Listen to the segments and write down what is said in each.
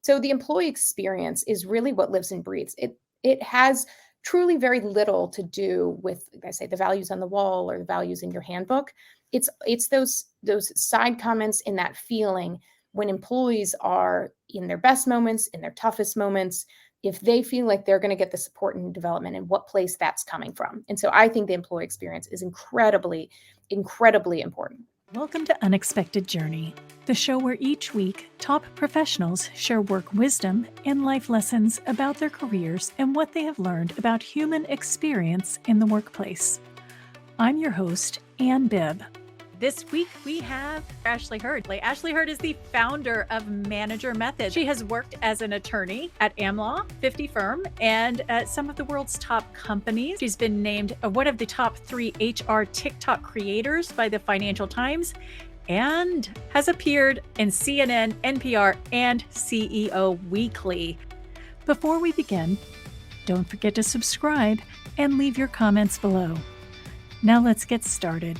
So the employee experience is really what lives and breathes. It has truly very little to do with, like I say, the values on the wall or the values in your handbook. It's those side comments in that feeling when employees are in their best moments, in their toughest moments, if they feel like they're going to get the support and development and what place that's coming from. And so I think the employee experience is incredibly, incredibly important. Welcome to Unexpected Journey, the show where each week top professionals share work wisdom and life lessons about their careers and what they have learned about human experience in the workplace. I'm your host, AmBibb. This week we have Ashley Hurd. Ashley Hurd is the founder of Manager Method. She has worked as an attorney at AmLaw, 50 firm, and at some of the world's top companies. She's been named one of the top 3 HR TikTok creators by the Financial Times and has appeared in CNN, NPR, and CEO Weekly. Before we begin, don't forget to subscribe and leave your comments below. Now let's get started.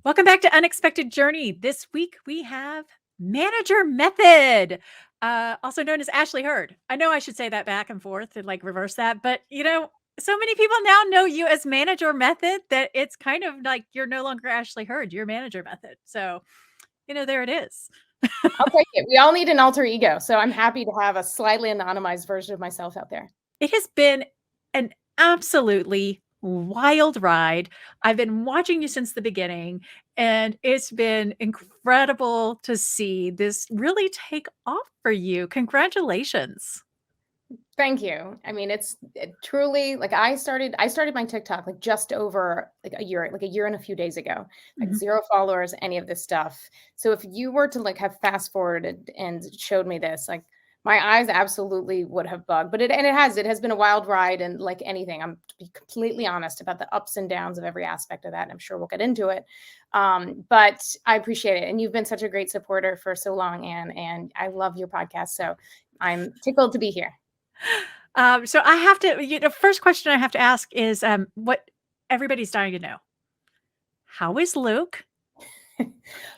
Welcome back to Unexpected Journey. This week we have Manager Method, also known as Ashley Hurd. I know I should say that back and forth and reverse that, but so many people now know you as Manager Method that it's kind of like you're no longer Ashley Hurd, you're Manager Method. So, there it is. I'll take it. We all need an alter ego. So I'm happy to have a slightly anonymized version of myself out there. It has been an absolutely wild ride. I've been watching you since the beginning, and it's been incredible to see this really take off for you. Congratulations. Thank you. I mean, it truly, I started my TikTok just over a year and a few days ago, 0 followers, any of this stuff. So if you were to have fast forwarded and showed me this, my eyes absolutely would have bugged, but it has been a wild ride. And like anything, I'm to be completely honest about the ups and downs of every aspect of that. And I'm sure we'll get into it. But I appreciate it. And you've been such a great supporter for so long, Anne, and I love your podcast. So I'm tickled to be here. So I have to, first question I have to ask is what everybody's dying to know. How is Luke?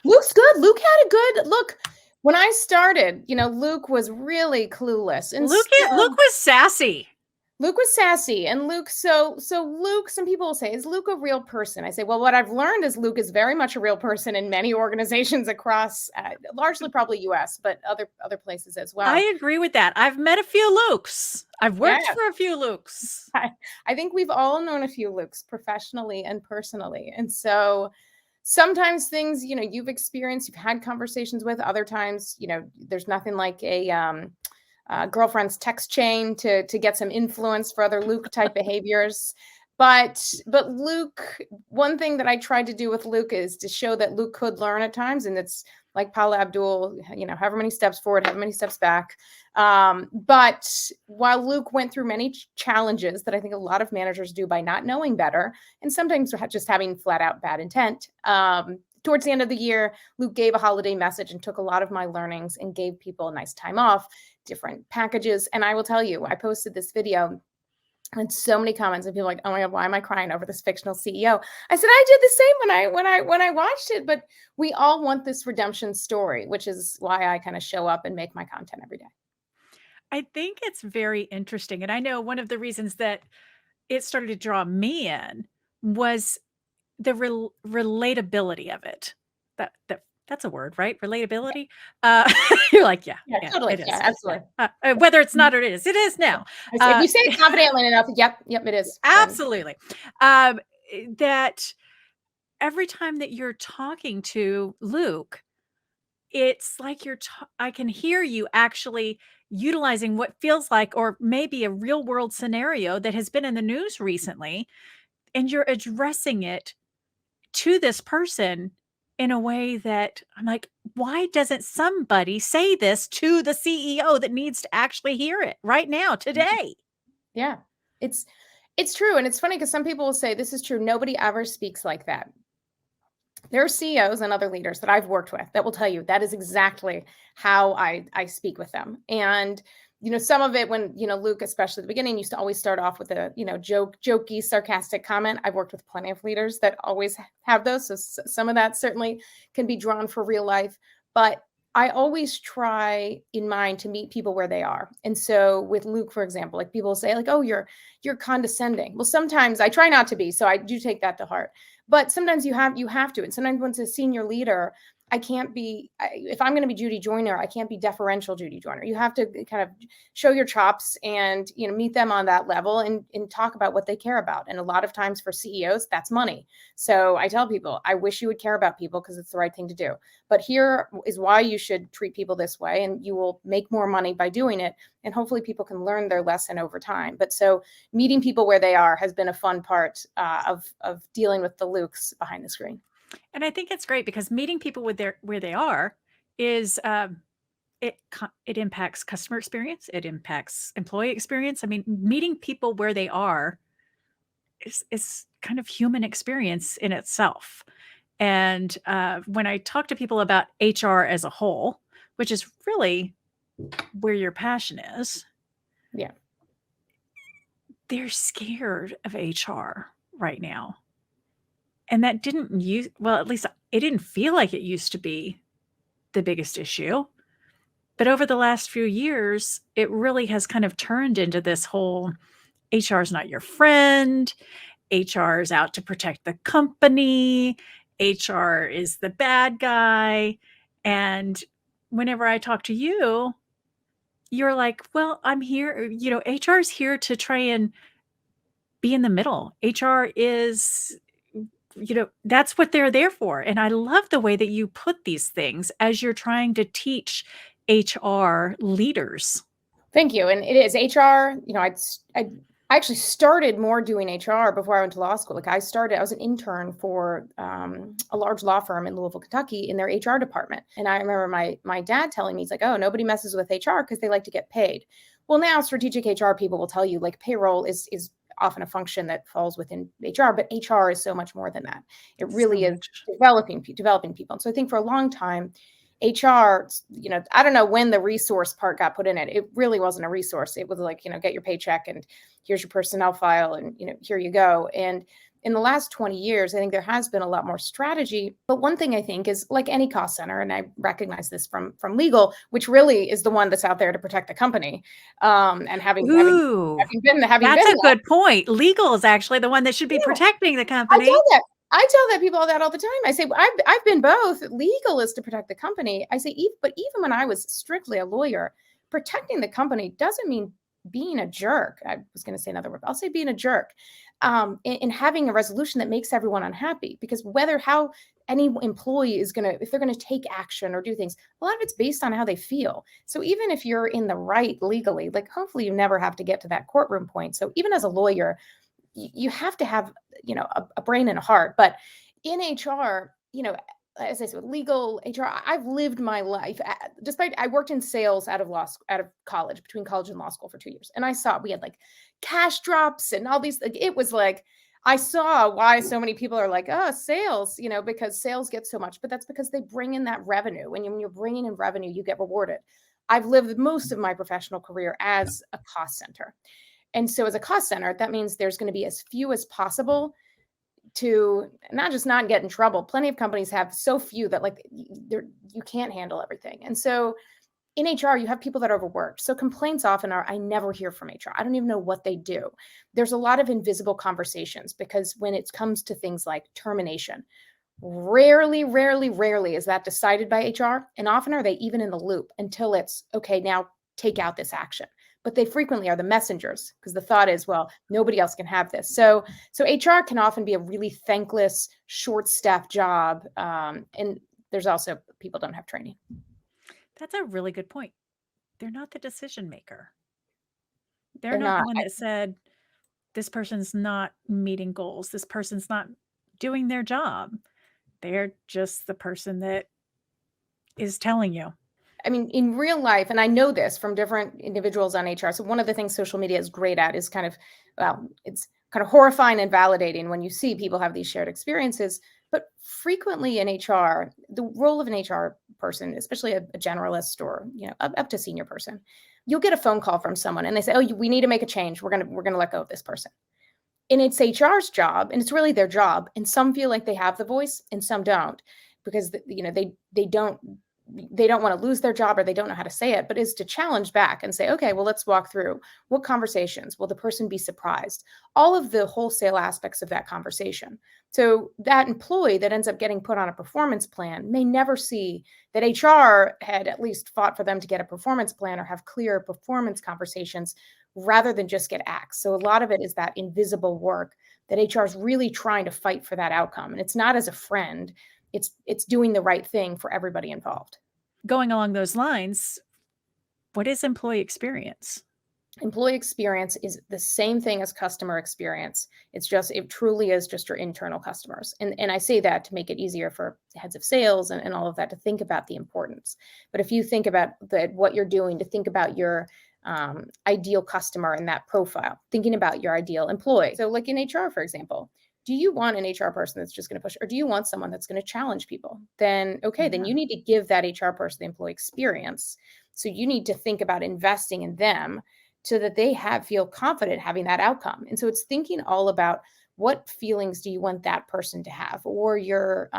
Luke's good. Luke had a good look. When I started, Luke was really clueless. And Luke was sassy. Luke was sassy. And Luke, so Luke, some people will say, is Luke a real person? I say, well, what I've learned is Luke is very much a real person in many organizations across, largely probably US, but other places as well. I agree with that. I've met a few Lukes. I've worked for a few Lukes. I think we've all known a few Lukes professionally and personally. And so sometimes things, you've experienced, you've had conversations with, other times, there's nothing like a girlfriend's text chain to get some influence for other Luke type behaviors. But Luke, one thing that I tried to do with Luke is to show that Luke could learn at times. And it's like Paula Abdul, however many steps forward, however many steps back. But while Luke went through many challenges that I think a lot of managers do by not knowing better, and sometimes just having flat out bad intent, towards the end of the year, Luke gave a holiday message and took a lot of my learnings and gave people a nice time off, different packages. And I will tell you, I posted this video and so many comments of people like, oh my God, why am I crying over this fictional CEO? I said, I did the same when I watched it, but we all want this redemption story, which is why I kind of show up and make my content every day. I think it's very interesting. And I know one of the reasons that it started to draw me in was the relatability of it. That's a word, right? Relatability. You're like, yeah, totally. It is. Yeah, absolutely. Whether it's not or it is now. If you say it confidently enough, yep, it is. Absolutely. That every time that you're talking to Luke, it's like I can hear you actually utilizing what feels like, or maybe a real world scenario that has been in the news recently, and you're addressing it to this person in a way that I'm like, why doesn't somebody say this to the CEO that needs to actually hear it right now, today? Yeah, it's true. And it's funny because some people will say this is true. Nobody ever speaks like that. There are CEOs and other leaders that I've worked with that will tell you that is exactly how I speak with them. And some of it when, Luke, especially at the beginning, used to always start off with a, jokey, sarcastic comment. I've worked with plenty of leaders that always have those. So some of that certainly can be drawn for real life. But I always try in mind to meet people where they are. And so with Luke, for example, like people say like, oh, you're condescending. Well, sometimes I try not to be, so I do take that to heart. But sometimes you have to. And sometimes when it's a senior leader, I can't be, if I'm going to be Judy Joyner, I can't be deferential Judy Joyner. You have to kind of show your chops and, meet them on that level and talk about what they care about. And a lot of times for CEOs, that's money. So I tell people, I wish you would care about people because it's the right thing to do. But here is why you should treat people this way, and you will make more money by doing it. And hopefully people can learn their lesson over time. But so meeting people where they are has been a fun part of dealing with the Lukes behind the screen. And I think it's great because meeting people where they are is it impacts customer experience. It impacts employee experience. I mean, meeting people where they are is kind of human experience in itself. And when I talk to people about HR as a whole, which is really where your passion is, Yeah, they're scared of HR right now. And that didn't use, well, at least it didn't feel like it used to be the biggest issue. But over the last few years, it really has kind of turned into this whole HR is not your friend. HR is out to protect the company. HR is the bad guy. And whenever I talk to you, you're like, well, I'm here. HR is here to try and be in the middle. HR is, that's what they're there for. And I love the way that you put these things as you're trying to teach HR leaders. thank you. And it is HR. I actually started more doing HR before I went to law school. Like I was an intern for a large law firm in Louisville, Kentucky, in their HR department. And I remember my dad telling me, he's like, oh, nobody messes with HR because they like to get paid. Well, now strategic HR people will tell you like payroll is often a function that falls within HR, but HR is so much more than that. It really is developing people. And so I think for a long time, HR, I don't know when the resource part got put in it. It really wasn't a resource. It was like, get your paycheck and here's your personnel file and, here you go. And in the last 20 years, I think there has been a lot more strategy. But one thing I think is like any cost center, and I recognize this from legal, which really is the one that's out there to protect the company. And having been that's a good point. Legal is actually the one that should be protecting the company. I tell that people that all the time. I say, I've been both. Legal is to protect the company. I say, but even when I was strictly a lawyer, protecting the company doesn't mean being a jerk. I was going to say another word. I'll say being a jerk. In having a resolution that makes everyone unhappy, because how any employee is if they're going to take action or do things, a lot of it's based on how they feel. So even if you're in the right legally, like hopefully you never have to get to that courtroom point. So even as a lawyer, you have to have, a brain and a heart. But in HR, as I said, legal HR, I've lived my life. Despite I worked in sales out of college, between college and law school for 2 years, and I saw we had like cash drops and all these. It was like I saw why so many people are like, oh, sales, because sales get so much, but that's because they bring in that revenue. When you're bringing in revenue, you get rewarded. I've lived most of my professional career as a cost center. And so as a cost center, that means there's going to be as few as possible to not just not get in trouble. Plenty of companies have so few that like you can't handle everything. And so in HR, you have people that are overworked. So complaints often are, I never hear from HR. I don't even know what they do. There's a lot of invisible conversations because when it comes to things like termination, rarely is that decided by HR. And often are they even in the loop until it's, okay, now take out this action. But they frequently are the messengers because the thought is, well, nobody else can have this. So HR can often be a really thankless, short-staffed job. And there's also people don't have training. That's a really good point. They're not the decision maker. They're not the one that said, this person's not meeting goals. This person's not doing their job. They're just the person that is telling you. I mean, in real life, and I know this from different individuals on HR. So one of the things social media is great at is it's kind of horrifying and validating when you see people have these shared experiences. But frequently in HR, the role of an HR person, especially a generalist or up to senior person, you'll get a phone call from someone and they say, "Oh, we need to make a change. We're gonna let go of this person." And it's HR's job, and it's really their job. And some feel like they have the voice, and some don't, because they don't they don't want to lose their job or they don't know how to say it, but is to challenge back and say, okay, well, let's walk through what conversations. Will the person be surprised? All of the wholesale aspects of that conversation. So that employee that ends up getting put on a performance plan may never see that HR had at least fought for them to get a performance plan or have clear performance conversations rather than just get axed. So a lot of it is that invisible work that HR is really trying to fight for that outcome. And it's not as a friend, it's doing the right thing for everybody involved. Going along those lines, what is employee experience? Employee experience is the same thing as customer experience. It truly is just your internal customers. And I say that to make it easier for heads of sales and all of that to think about the importance. But if you think about what you're doing, to think about your ideal customer and that profile, thinking about your ideal employee. So like in HR, for example, do you want an HR person that's just going to push, or do you want someone that's going to challenge people? Then, okay, then you need to give that HR person the employee experience. So you need to think about investing in them so that they feel confident having that outcome. And so it's thinking all about what feelings do you want that person to have, or your,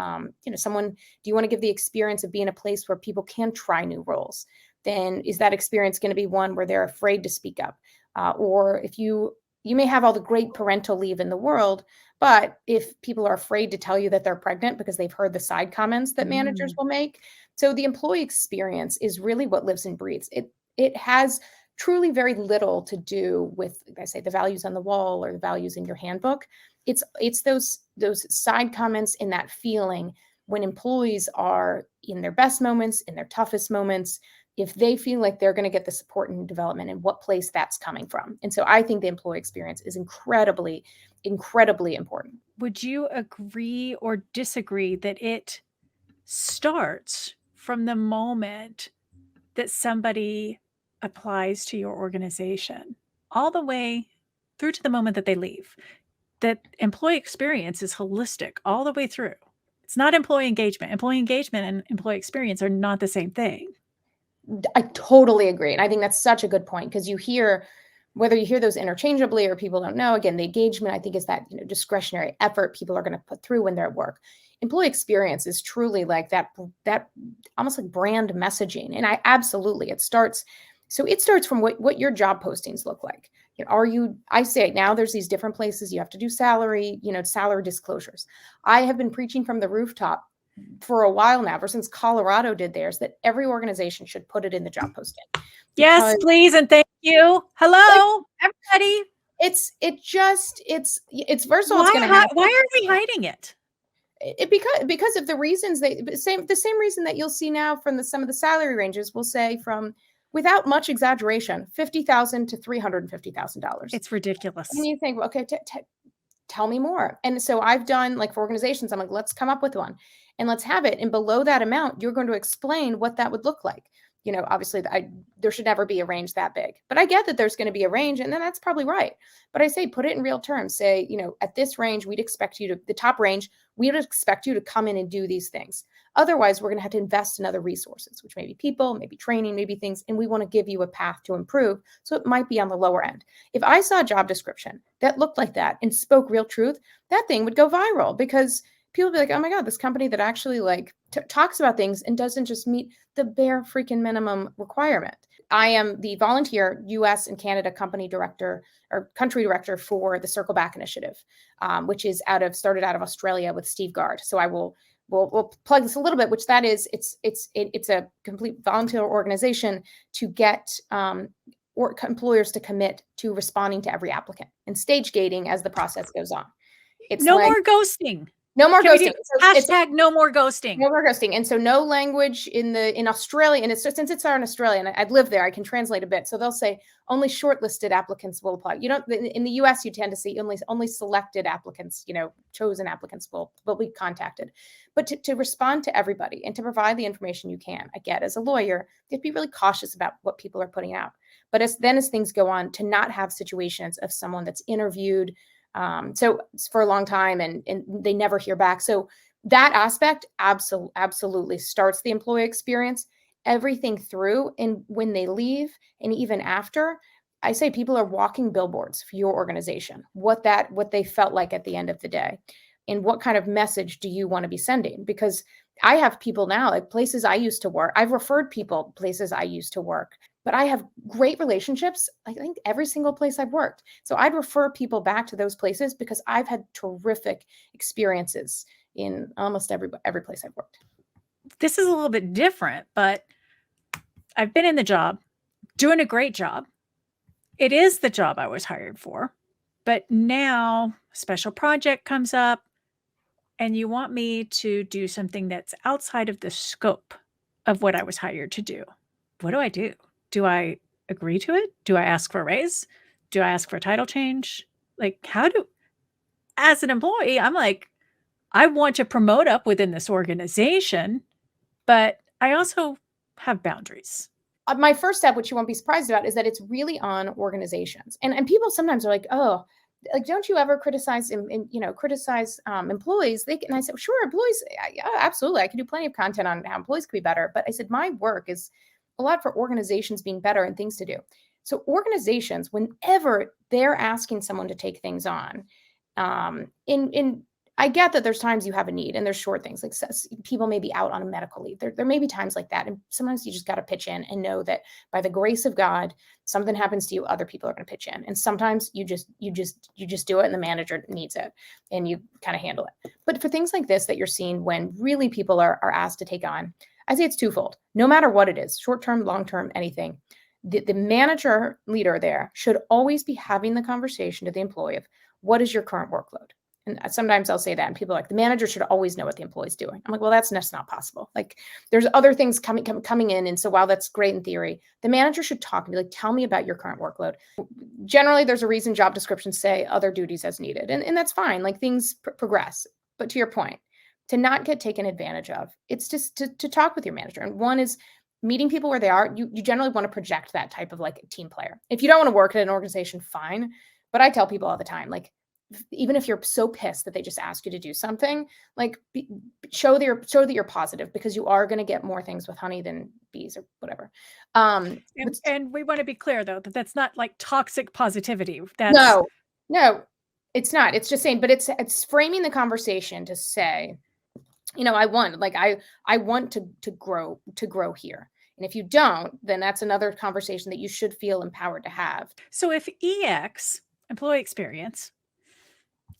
someone, do you want to give the experience of being a place where people can try new roles? Then is that experience going to be one where they're afraid to speak up? Or if you may have all the great parental leave in the world, but if people are afraid to tell you that they're pregnant because they've heard the side comments that managers will make. So the employee experience is really what lives and breathes. It has truly very little to do with, like I say, the values on the wall or the values in your handbook. It's those side comments in that feeling when employees are in their best moments, in their toughest moments, if they feel like they're going to get the support and development and what place that's coming from. And so I think the employee experience is incredibly, incredibly important. Would you agree or disagree that it starts from the moment that somebody applies to your organization all the way through to the moment that they leave? That employee experience is holistic all the way through. It's not employee engagement. Employee engagement and employee experience are not the same thing. I totally agree. And I think that's such a good point, because whether you hear those interchangeably or people don't know, again, the engagement, I think, is that discretionary effort people are going to put through when they're at work. Employee experience is truly like that almost like brand messaging. And it starts from what your job postings look like. I say now there's these different places you have to do salary disclosures. I have been preaching from the rooftop for a while now, ever since Colorado did theirs, that every organization should put it in the job posting. Yes, please. And thank you. Hello, everybody. It's versatile. Why are we hiding it? Because of the reasons the same reason that you'll see now from some of the salary ranges will say from, without much exaggeration, $50,000 to $350,000. It's ridiculous. And you think, well, okay, tell me more. And so I've done, like, for organizations, I'm like, let's come up with one and let's have it. And below that amount, you're going to explain what that would look like. Obviously there should never be a range that big, but I get that there's going to be a range, and then that's probably right. But I say, put it in real terms. Say, at this range, the top range, we would expect you to come in and do these things. Otherwise, we're going to have to invest in other resources, which may be people, maybe training, maybe things. And we want to give you a path to improve. So it might be on the lower end. If I saw a job description that looked like that and spoke real truth, that thing would go viral, because people would be like, oh my God, this company that actually talks about things and doesn't just meet the bare freaking minimum requirement. I am the volunteer US and Canada company director or country director for the Circle Back Initiative, which is started out of Australia with Steve Gard. So we'll plug this a little bit, which that is, it's a complete volunteer organization to get employers to commit to responding to every applicant and stage gating as the process goes on. It's no more ghosting. No more ghosting. Hashtag no more ghosting. No more ghosting. And so no language in Australia, and since it's in Australia, and I'd lived there, I can translate a bit. So they'll say only shortlisted applicants will apply. In the US, you tend to see only selected applicants, chosen applicants will be contacted. But to respond to everybody and to provide the information you can, I get as a lawyer, you have to be really cautious about what people are putting out. But as things go on, to not have situations of someone that's interviewed so for a long time and they never hear back. So that aspect absolutely starts the employee experience, everything through. And when they leave and even after, I say people are walking billboards for your organization, what they felt like at the end of the day. And what kind of message do you want to be sending? Because I have people now, like places I used to work. I've referred people places I used to work, but I have great relationships. I think every single place I've worked. So I'd refer people back to those places because I've had terrific experiences in almost every place I've worked. This is a little bit different, but I've been in the job, doing a great job. It is the job I was hired for, but now a special project comes up and you want me to do something that's outside of the scope of what I was hired to do. What do I do? Do I agree to it? Do I ask for a raise? Do I ask for a title change? Like, as an employee, I'm like, I want to promote up within this organization, but I also have boundaries. My first step, which you won't be surprised about, is that it's really on organizations. And people sometimes are like, oh, like, don't you ever criticize employees? And I said, sure, employees, yeah, absolutely. I can do plenty of content on how employees could be better. But I said, my work is a lot for organizations being better and things to do. So organizations, whenever they're asking someone to take things on, in I get that there's times you have a need and there's short things like people may be out on a medical leave. There may be times like that. And sometimes you just got to pitch in and know that by the grace of God, something happens to you, other people are going to pitch in. And sometimes you just do it and the manager needs it and you kind of handle it. But for things like this that you're seeing when really people are asked to take on, I say it's twofold. No matter what it is, short-term, long-term, anything, the manager leader there should always be having the conversation to the employee of what is your current workload? And sometimes I'll say that, and people are like, the manager should always know what the employee's doing. I'm like, well, that's not possible. Like, there's other things coming in. And so while that's great in theory, the manager should talk and be like, tell me about your current workload. Generally, there's a reason job descriptions say other duties as needed. And that's fine. Like, things progress. But to your point, to not get taken advantage of, it's just to talk with your manager. And one is meeting people where they are. You generally want to project that type of like team player. If you don't want to work at an organization, fine. But I tell people all the time, like, even if you're so pissed that they just ask you to do something, like show that you're positive, because you are going to get more things with honey than bees or whatever. And we want to be clear though, that that's not like toxic positivity. No, it's not. It's just saying, but it's framing the conversation to say, I want to grow here. And if you don't, then that's another conversation that you should feel empowered to have. So if EX, employee experience,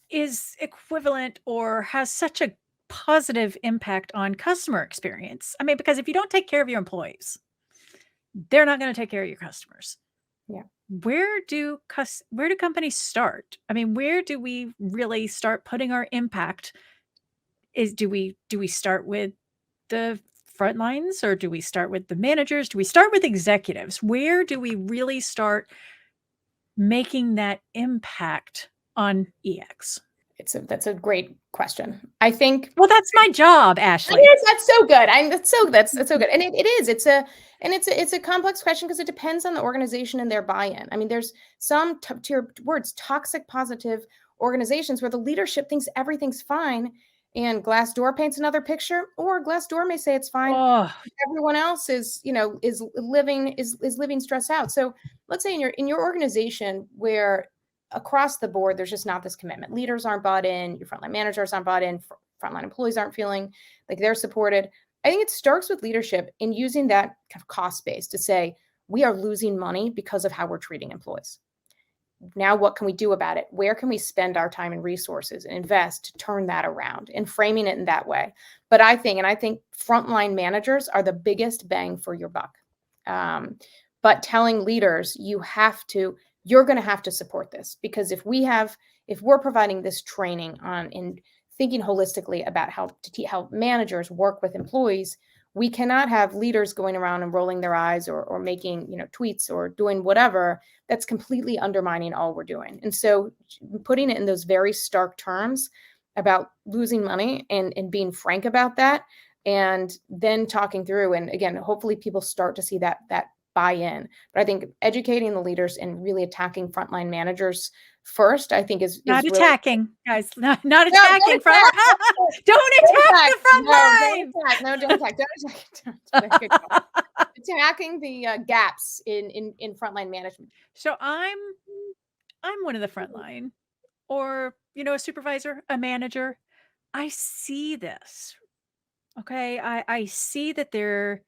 is equivalent or has such a positive impact on customer experience. I mean, because if you don't take care of your employees, they're not going to take care of your customers. Yeah. Where do companies start? I mean, where do we really start putting our impact? Do we start with the front lines, or do we start with the managers? Do we start with executives? Where do we really start making that impact on EX? That's a great question. I think. Well, that's my job, Ashley. Yes, that's so good. That's so good. And it is. It's a complex question because it depends on the organization and their buy-in. I mean, there's some, to your words, toxic positive organizations where the leadership thinks everything's fine, and Glassdoor paints another picture, or Glassdoor may say it's fine. Oh. Everyone else is living stressed out. So let's say in your organization where across the board, there's just not this commitment. Leaders aren't bought in. Your frontline managers aren't bought in. Frontline employees aren't feeling like they're supported. I think it starts with leadership in using that kind of cost base to say, we are losing money because of how we're treating employees. Now, what can we do about it? Where can we spend our time and resources and invest to turn that around, and framing it in that way? But I think frontline managers are the biggest bang for your buck. But telling leaders, you're going to have to support this, because if we're providing this training on in thinking holistically about how managers work with employees, we cannot have leaders going around and rolling their eyes or making tweets or doing whatever that's completely undermining all we're doing. And so putting it in those very stark terms about losing money and being frank about that, and then talking through, and again, hopefully people start to see that buy-in. But I think educating the leaders and really attacking frontline managers first, I think is not really attacking, guys. Not attacking. Don't attack the front line. Don't attack. Attacking the gaps in frontline management. So I'm one of the frontline, or a supervisor, a manager. I see this Okay, I see that there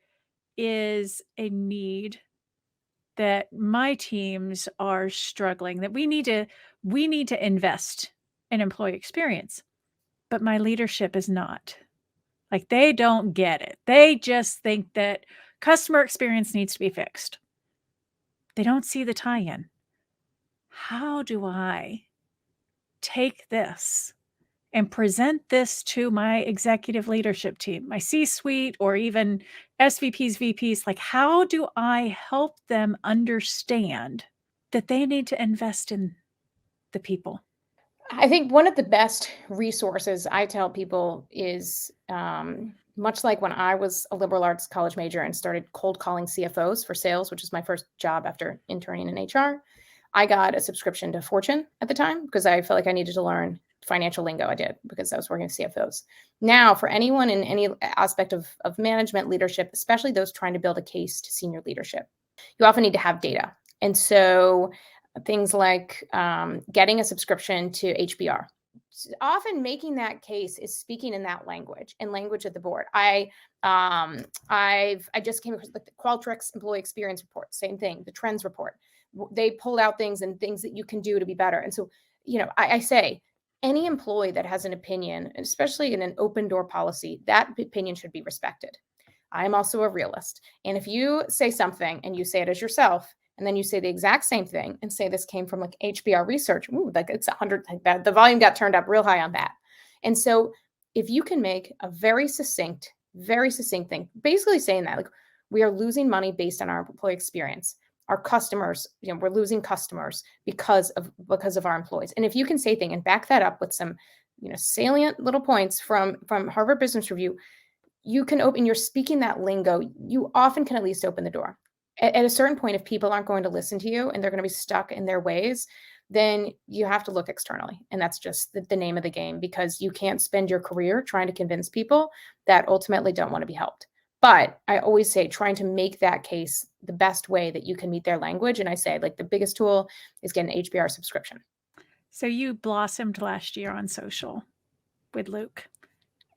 is a need that my teams are struggling, that we need to invest in employee experience, but my leadership is not. Like, they don't get it. They just think that customer experience needs to be fixed. They don't see the tie-in. How do I take this and present this to my executive leadership team, my C-suite, or even SVPs, VPs? Like, how do I help them understand that they need to invest in the people? I think one of the best resources I tell people is much like when I was a liberal arts college major and started cold calling CFOs for sales, which is my first job after interning in HR. I got a subscription to Fortune at the time because I felt like I needed to learn financial lingo. I did because I was working with CFOs. Now, for anyone in any aspect of management leadership, especially those trying to build a case to senior leadership, you often need to have data. And so things like getting a subscription to HBR. Often making that case is speaking in that language and language of the board. I just came across the Qualtrics employee experience report, same thing, the trends report. They pulled out things and things that you can do to be better. And so, I say any employee that has an opinion, especially in an open door policy, that opinion should be respected. I'm also a realist. And if you say something and you say it as yourself, and then you say the exact same thing and say this came from like HBR research, ooh, like it's 100, like that, the volume got turned up real high on that. And so if you can make a very succinct thing, basically saying that like we are losing money based on our employee experience. Our customers, we're losing customers because of our employees. And if you can say thing and back that up with some, salient little points from Harvard Business Review, you can open, you're speaking that lingo, you often can at least open the door. At a certain point, if people aren't going to listen to you and they're going to be stuck in their ways, then you have to look externally. And that's just the name of the game, because you can't spend your career trying to convince people that ultimately don't want to be helped. But I always say trying to make that case the best way that you can meet their language. And I say like the biggest tool is get an HBR subscription. So you blossomed last year on social with Luke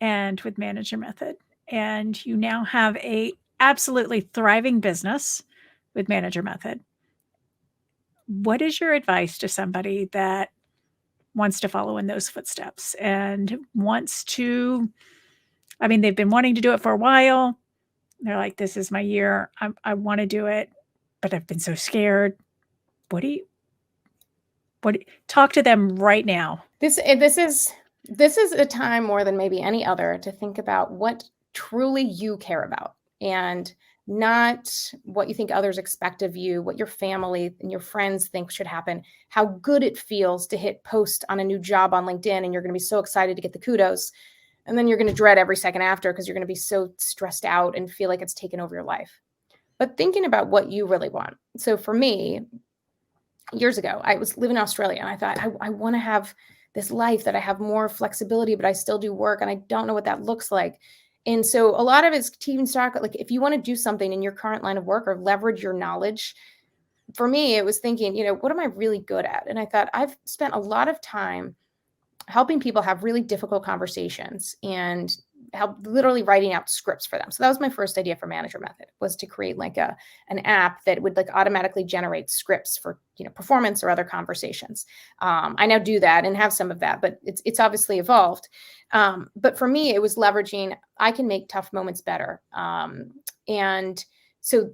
and with Manager Method, and you now have a absolutely thriving business with Manager Method. What is your advice to somebody that wants to follow in those footsteps and wants to, I mean, they've been wanting to do it for a while. They're like, this is my year. I want to do it, but I've been so scared. Talk to them right now. This is a time more than maybe any other to think about what truly you care about, and not what you think others expect of you, what your family and your friends think should happen, how good it feels to hit post on a new job on LinkedIn and you're going to be so excited to get the kudos. And then you're going to dread every second after because you're going to be so stressed out and feel like it's taken over your life. But thinking about what you really want. So for me, years ago, I was living in Australia and I thought, I want to have this life that I have more flexibility, but I still do work and I don't know what that looks like. And so a lot of it's team stock. Like if you want to do something in your current line of work or leverage your knowledge, for me, it was thinking, what am I really good at? And I thought I've spent a lot of time helping people have really difficult conversations and help literally writing out scripts for them. So that was my first idea for Manager Method, was to create like an app that would like automatically generate scripts for performance or other conversations. I now do that and have some of that, but it's obviously evolved. But for me, it was leveraging, I can make tough moments better. And so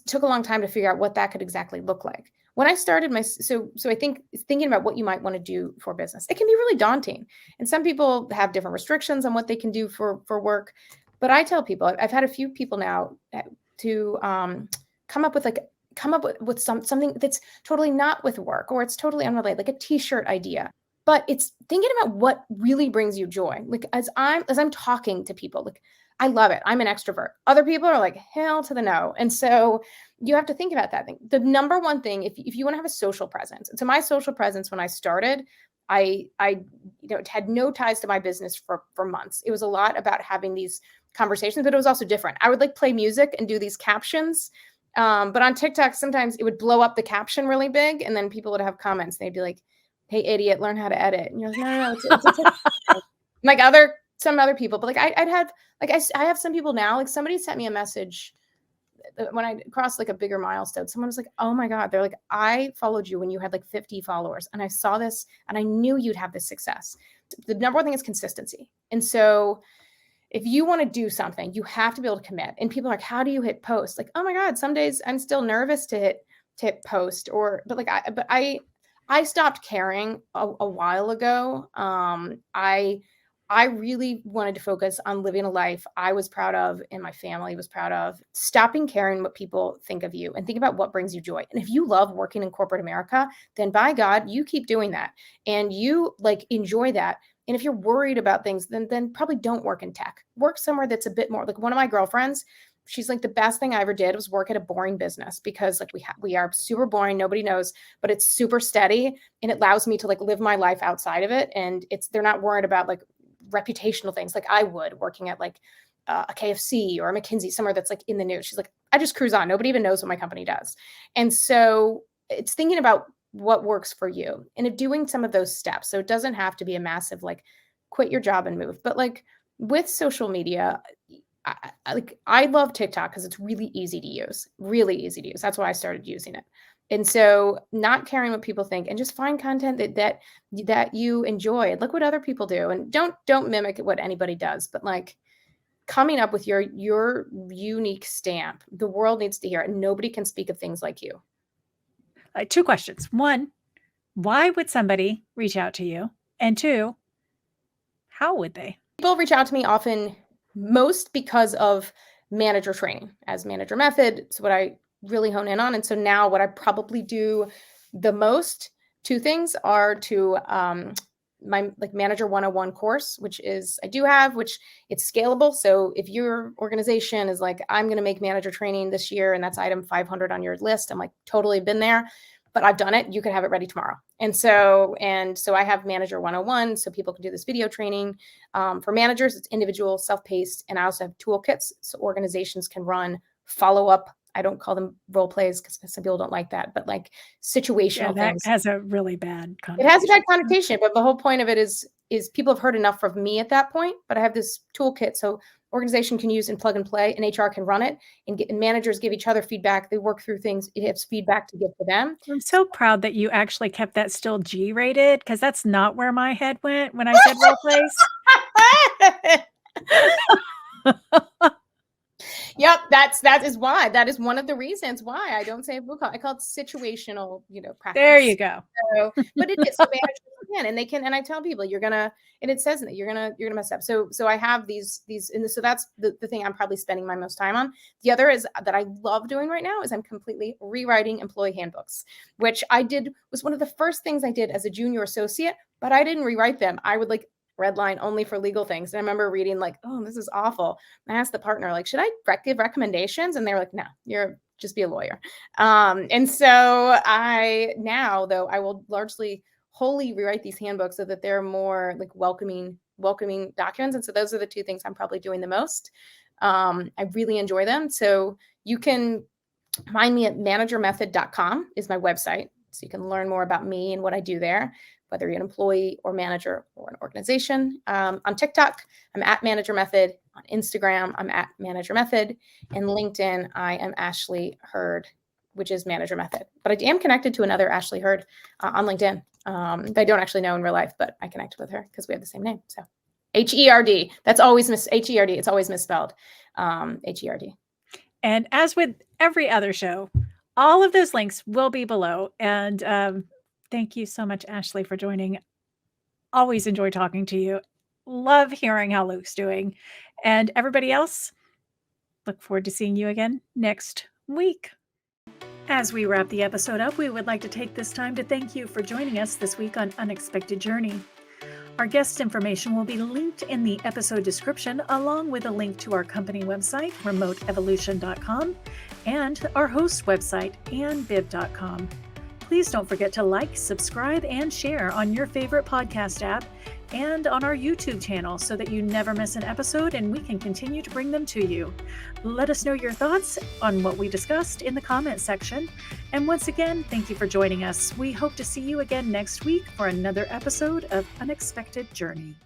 took a long time to figure out what that could exactly look like. When I started so I think thinking about what you might want to do for business, it can be really daunting. And some people have different restrictions on what they can do for work. But I tell people, I've had a few people now to come up with something that's totally not with work, or it's totally unrelated, like a t-shirt idea. But it's thinking about what really brings you joy. Like as I'm talking to people, like I love it. I'm an extrovert. Other people are like, hell to the no. And so you have to think about that thing. The number one thing, if you want to have a social presence. And so my social presence when I started, I had no ties to my business for months. It was a lot about having these conversations, but it was also different. I would like play music and do these captions. But on TikTok, sometimes it would blow up the caption really big. And then people would have comments. They'd be like, hey, idiot, learn how to edit. And you're like, no, it's a TikTok. Like other some other people, but like I'd have, like I have some people now, like somebody sent me a message when I crossed like a bigger milestone. Someone was like, oh my God, they're like, I followed you when you had like 50 followers and I saw this and I knew you'd have this success. The number one thing is consistency. And so if you want to do something, you have to be able to commit. And people are like, how do you hit post? Like, oh my God, some days I'm still nervous to hit post, but I stopped caring a while ago. I really wanted to focus on living a life I was proud of and my family was proud of, stopping caring what people think of you and think about what brings you joy. And if you love working in corporate America, then by God, you keep doing that and you like enjoy that. And if you're worried about things, then probably don't work in tech. Work somewhere that's a bit more like one of my girlfriends. She's like, the best thing I ever did was work at a boring business because like we are super boring. Nobody knows, but it's super steady and it allows me to like live my life outside of it. And they're not worried about like reputational things like I would working at like a KFC or a McKinsey, somewhere that's like in the news. She's like, I just cruise on. Nobody even knows what my company does. And so it's thinking about what works for you and doing some of those steps. So it doesn't have to be a massive, like quit your job and move, but like with social media, I love TikTok because it's really easy to use, really easy to use. That's why I started using it. And so not caring what people think and just find content that you enjoy. Look what other people do and don't mimic what anybody does, but like coming up with your unique stamp. The world needs to hear it. Nobody can speak of things like you. 2 questions. 1, why would somebody reach out to you? And 2, how would they? People reach out to me often, most because of manager training as manager method. It's what I really hone in on. And so now what I probably do the most, 2 things are to my like manager 101 course, which is which it's scalable. So if your organization is like, I'm going to make manager training this year, and that's item 500 on your list, I'm like, totally been there, but I've done it. You could have it ready tomorrow. And so I have manager 101. So people can do this video training for managers. It's individual, self-paced. And I also have toolkits so organizations can run follow-up. I don't call them role plays because some people don't like that, but like situational things. That has a really bad connotation. It has a bad connotation, but the whole point of it is people have heard enough from me at that point, but I have this toolkit so organization can use and plug and play and HR can run it and managers give each other feedback. They work through things. It has feedback to give to them. I'm so proud that you actually kept that still G-rated because that's not where my head went when I said role plays. Yep, that is why. That is one of the reasons why I don't say book. I call it situational, practice. There you go. So, but it is so managers can, and they can, and I tell people you're gonna, and it says that you're gonna mess up. So I have these, and so that's the thing I'm probably spending my most time on. The other is that I love doing right now is I'm completely rewriting employee handbooks, which was one of the first things I did as a junior associate, but I didn't rewrite them. I would like redline only for legal things. And I remember reading like, oh, this is awful. And I asked the partner, like, should I give recommendations? And they were like, no, just be a lawyer. And so I will largely wholly rewrite these handbooks so that they're more like welcoming documents. And so those are the 2 things I'm probably doing the most. I really enjoy them. So you can find me at managermethod.com is my website. So you can learn more about me and what I do there, whether you're an employee or manager or an organization. On TikTok, I'm at Manager Method. On Instagram, I'm at Manager Method. And LinkedIn, I am Ashley Hurd, which is Manager Method. But I am connected to another Ashley Hurd on LinkedIn that I don't actually know in real life, but I connected with her because we have the same name. So H-E-R-D. That's always H-E-R-D. It's always misspelled. H-E-R-D. And as with every other show, all of those links will be below. And thank you so much, Ashley, for joining. Always enjoy talking to you. Love hearing how Luke's doing. And everybody else, look forward to seeing you again next week. As we wrap the episode up, we would like to take this time to thank you for joining us this week on Unexpected Journey. Our guest information will be linked in the episode description, along with a link to our company website, remoteevolution.com, and our host website, annebibb.com. Please don't forget to like, subscribe, and share on your favorite podcast app and on our YouTube channel so that you never miss an episode and we can continue to bring them to you. Let us know your thoughts on what we discussed in the comment section. And once again, thank you for joining us. We hope to see you again next week for another episode of Unexpected Journey.